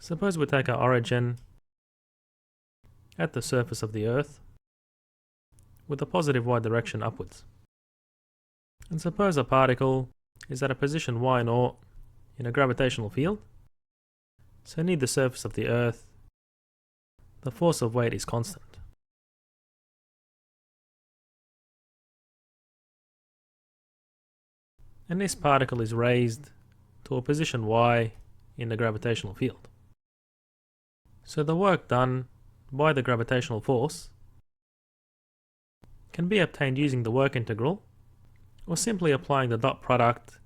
Suppose we take our origin at the surface of the Earth with a positive y direction upwards. And suppose a particle is at a position y0 in a gravitational field. So near the surface of the Earth, the force of weight is constant. And this particle is raised to a position y in the gravitational field. So the work done by the gravitational force can be obtained using the work integral, or simply applying the dot product,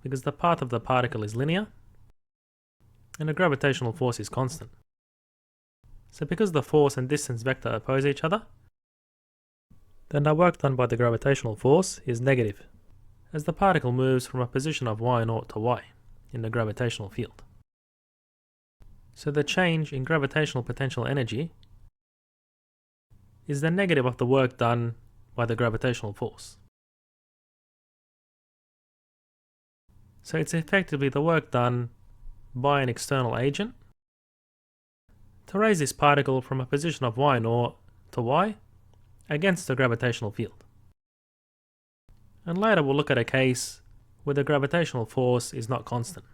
because the path of the particle is linear and the gravitational force is constant. So because the force and distance vector oppose each other, then the work done by the gravitational force is negative, as the particle moves from a position of y0 to y in the gravitational field. So the change in gravitational potential energy is the negative of the work done by the gravitational force. So it's effectively the work done by an external agent to raise this particle from a position of y0 to y against the gravitational field. And later we'll look at a case where the gravitational force is not constant.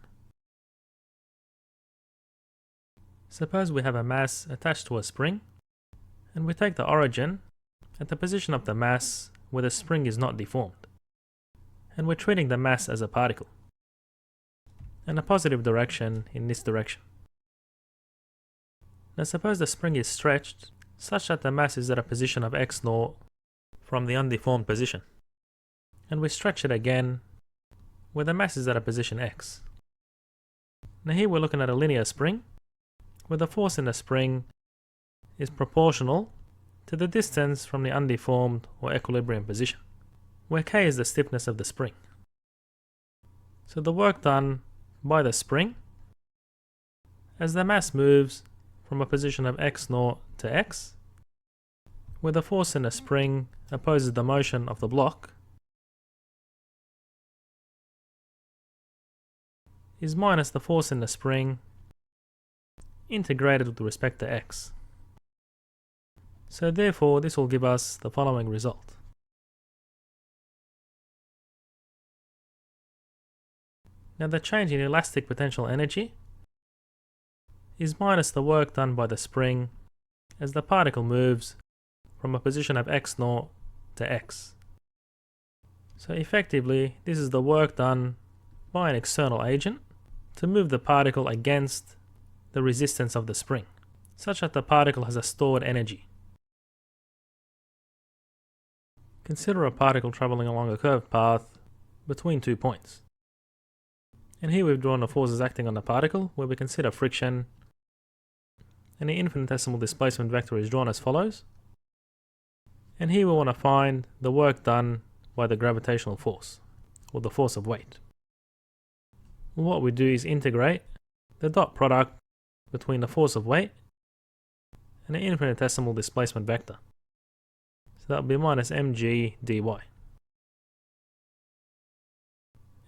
Suppose we have a mass attached to a spring, and we take the origin at the position of the mass where the spring is not deformed, and we're treating the mass as a particle, and a positive direction in this direction. Now suppose the spring is stretched such that the mass is at a position of x0 from the undeformed position, and we stretch it again where the mass is at a position x. Now here we're looking at a linear spring where the force in the spring is proportional to the distance from the undeformed or equilibrium position, where k is the stiffness of the spring. So the work done by the spring, as the mass moves from a position of x0 to x, where the force in the spring opposes the motion of the block, is minus the force in the spring integrated with respect to x. So therefore this will give us the following result. Now the change in elastic potential energy is minus the work done by the spring as the particle moves from a position of x0 to x. So effectively this is the work done by an external agent to move the particle against the resistance of the spring, such that the particle has a stored energy. Consider a particle travelling along a curved path between 2 points. And here we've drawn the forces acting on the particle, where we consider friction, and the infinitesimal displacement vector is drawn as follows. And here we want to find the work done by the gravitational force, or the force of weight. Well, what we do is integrate the dot product between the force of weight and the infinitesimal displacement vector. So that will be minus mg dy.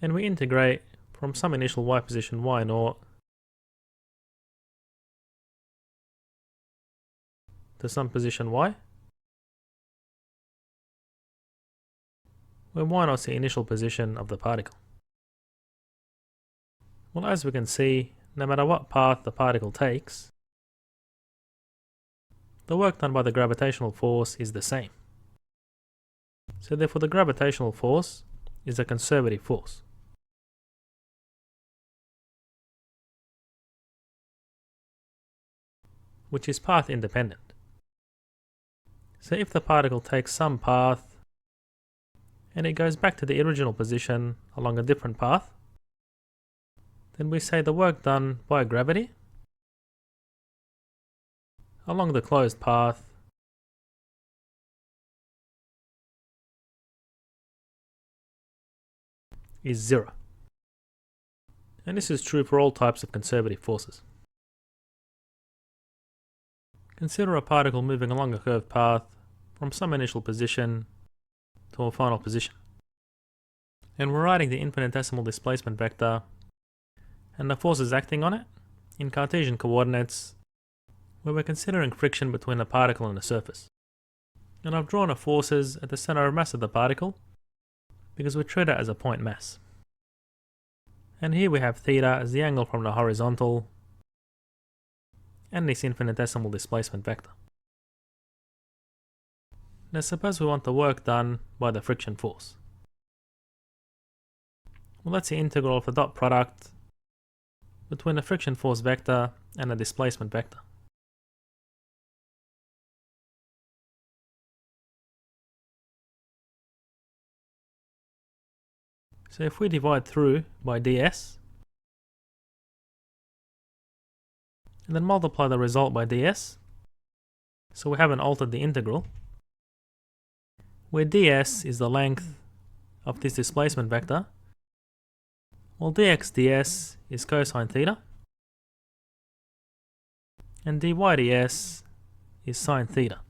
And we integrate from some initial y position y0 to some position y, where y0 is the initial position of the particle. Well, as we can see, no matter what path the particle takes, the work done by the gravitational force is the same. So therefore the gravitational force is a conservative force. Which is path independent. So if the particle takes some path and it goes back to the original position along a different path, then we say the work done by gravity along the closed path is 0. And this is true for all types of conservative forces. Consider a particle moving along a curved path from some initial position to a final position. And we're writing the infinitesimal displacement vector and the forces acting on it in Cartesian coordinates where we're considering friction between a particle and a surface. And I've drawn the forces at the center of mass of the particle because we treat it as a point mass. And here we have theta as the angle from the horizontal and this infinitesimal displacement vector. Now suppose we want the work done by the friction force. Well, that's the integral of the dot product between the friction force vector and the displacement vector. So if we divide through by ds, and then multiply the result by ds, so we haven't altered the integral, where ds is the length of this displacement vector, well dx ds is cosine theta, and dy ds is sine theta.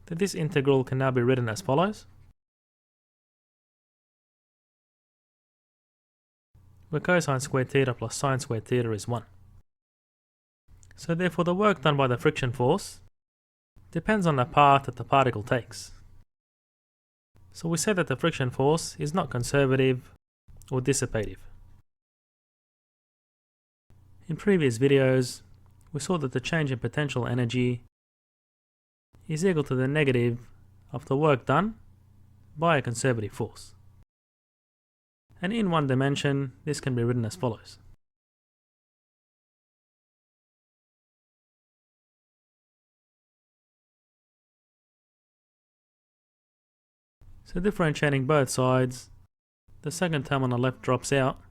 So this integral can now be written as follows, where cosine squared theta plus sine squared theta is 1. So therefore the work done by the friction force depends on the path that the particle takes. So we say that the friction force is not conservative or dissipative. In previous videos, we saw that the change in potential energy is equal to the negative of the work done by a conservative force. And in one dimension, this can be written as follows. So differentiating both sides, the second term on the left drops out,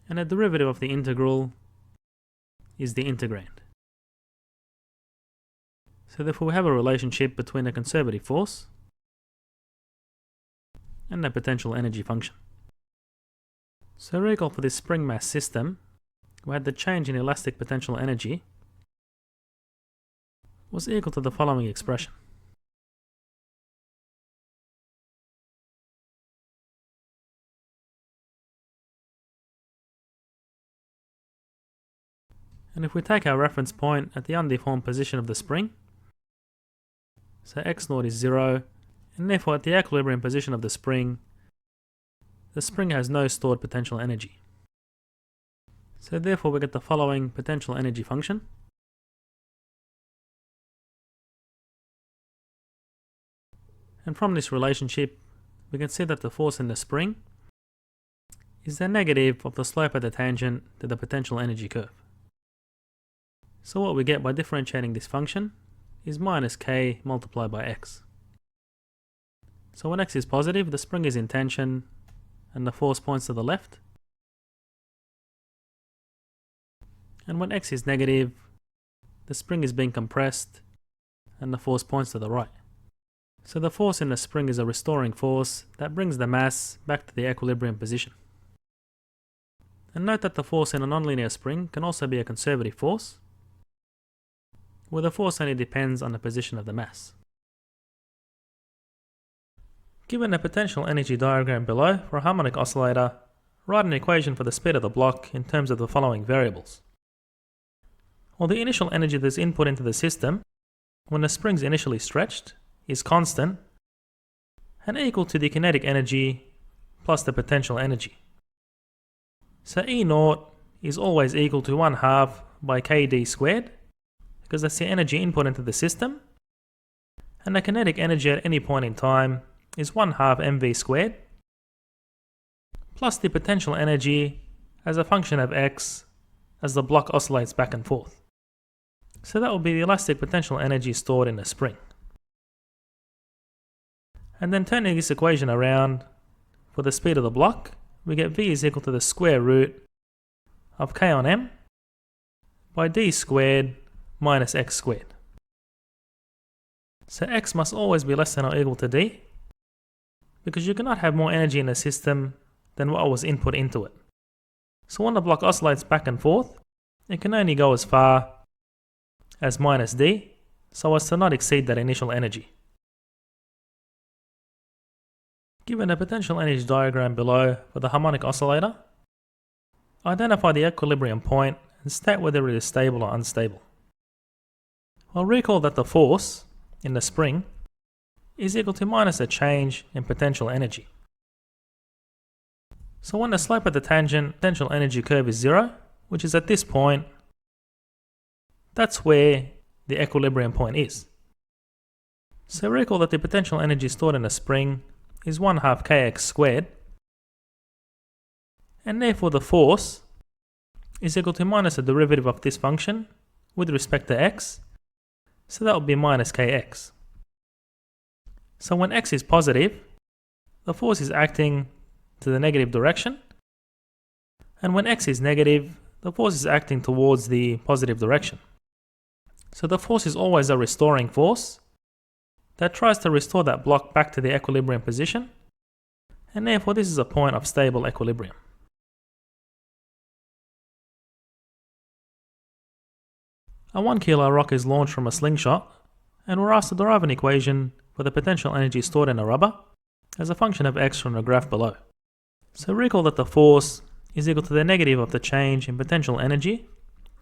and the derivative of the integral is the integrand. So therefore we have a relationship between the conservative force and the potential energy function. So recall for this spring mass system, we had the change in elastic potential energy was equal to the following expression. And if we take our reference point at the undeformed position of the spring, so x0 is 0, and therefore at the equilibrium position of the spring has no stored potential energy. So therefore we get the following potential energy function. And from this relationship, we can see that the force in the spring is the negative of the slope of the tangent to the potential energy curve. So what we get by differentiating this function is minus k multiplied by x. So when x is positive, the spring is in tension and the force points to the left. And when x is negative, the spring is being compressed and the force points to the right. So the force in the spring is a restoring force that brings the mass back to the equilibrium position. And note that the force in a nonlinear spring can also be a conservative force, where the force only depends on the position of the mass. Given the potential energy diagram below for a harmonic oscillator, write an equation for the speed of the block in terms of the following variables. Well, the initial energy that is input into the system when the spring is initially stretched is constant and equal to the kinetic energy plus the potential energy. So E0 is always equal to 1/2 by kd squared, because that's the energy input into the system, and the kinetic energy at any point in time is 1/2 mv squared, plus the potential energy as a function of x as the block oscillates back and forth. So that will be the elastic potential energy stored in the spring. And then turning this equation around, for the speed of the block, we get v is equal to the square root of k on m by d squared minus x squared. So x must always be less than or equal to d, because you cannot have more energy in the system than what was input into it. So when the block oscillates back and forth, it can only go as far as minus d, so as to not exceed that initial energy. Given the potential energy diagram below for the harmonic oscillator, identify the equilibrium point and state whether it is stable or unstable. Well, recall that the force in the spring is equal to minus a change in potential energy. So when the slope of the tangent potential energy curve is 0, which is at this point, that's where the equilibrium point is. So recall that the potential energy stored in a spring is 1/2 kx squared, and therefore the force is equal to minus the derivative of this function with respect to x, so that would be minus kx. So when x is positive, the force is acting to the negative direction, and when x is negative, the force is acting towards the positive direction. So the force is always a restoring force that tries to restore that block back to the equilibrium position, and therefore this is a point of stable equilibrium. A 1 kilo rock is launched from a slingshot, and we're asked to derive an equation for the potential energy stored in a rubber as a function of x from the graph below. So recall that the force is equal to the negative of the change in potential energy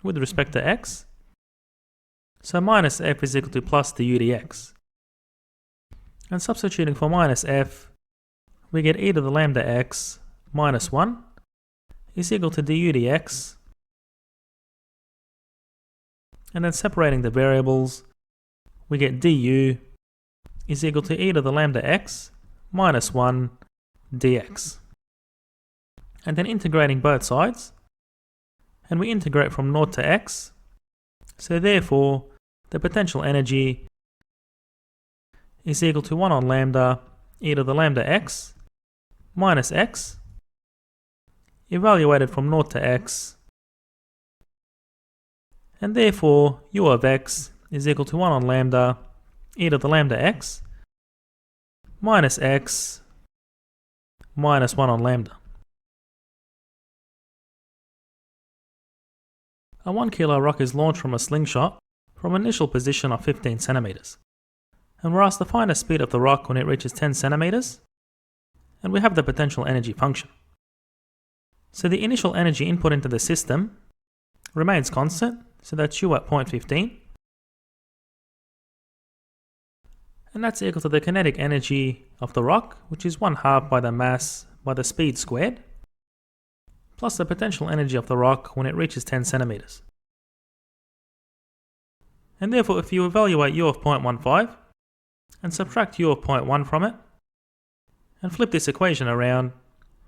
with respect to x, so minus F is equal to plus du dx. And substituting for minus F, we get e to the lambda x minus 1 is equal to du dx. And then separating the variables, we get du is equal to e to the lambda x minus 1 dx. And then integrating both sides, and we integrate from 0 to x, so therefore the potential energy is equal to 1 on lambda e to the lambda x minus x, evaluated from 0 to x, and therefore u of x is equal to 1 on lambda e to the lambda x minus x minus 1 on lambda. A 1 kilo rock is launched from a slingshot from an initial position of 15 centimeters. And we're asked to find the speed of the rock when it reaches 10 centimeters, and we have the potential energy function. So the initial energy input into the system remains constant, so that's u at 0.15, and that's equal to the kinetic energy of the rock, which is 1/2 by the mass by the speed squared, plus the potential energy of the rock when it reaches 10 centimeters. And therefore, if you evaluate u of 0.15 and subtract u of 0.1 from it, and flip this equation around,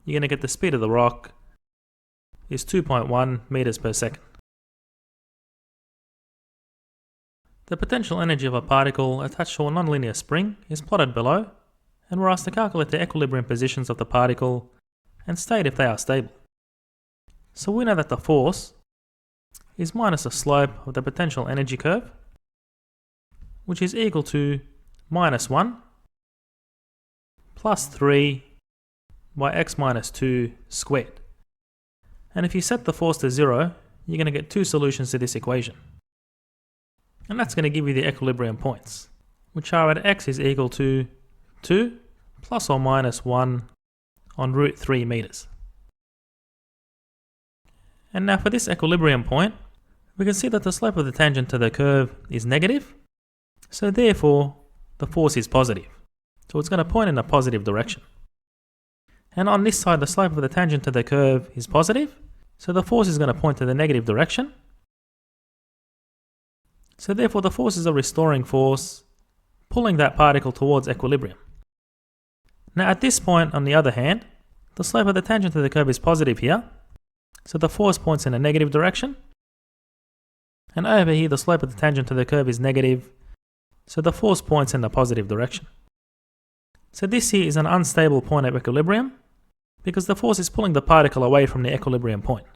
you're going to get the speed of the rock is 2.1 meters per second. The potential energy of a particle attached to a nonlinear spring is plotted below, and we're asked to calculate the equilibrium positions of the particle and state if they are stable. So we know that the force is minus the slope of the potential energy curve, which is equal to minus 1 plus 3 by x minus 2 squared. And if you set the force to 0, you're going to get two solutions to this equation. And that's going to give you the equilibrium points, which are at x is equal to 2 plus or minus 1 on root 3 meters. And now for this equilibrium point, we can see that the slope of the tangent to the curve is negative, so therefore the force is positive. So it's going to point in a positive direction. And on this side, the slope of the tangent to the curve is positive, so the force is going to point to the negative direction. So therefore the force is a restoring force, pulling that particle towards equilibrium. Now at this point, on the other hand, the slope of the tangent to the curve is positive here, so the force points in a negative direction. And over here, the slope of the tangent to the curve is negative, so the force points in the positive direction. So this here is an unstable point of equilibrium, because the force is pulling the particle away from the equilibrium point.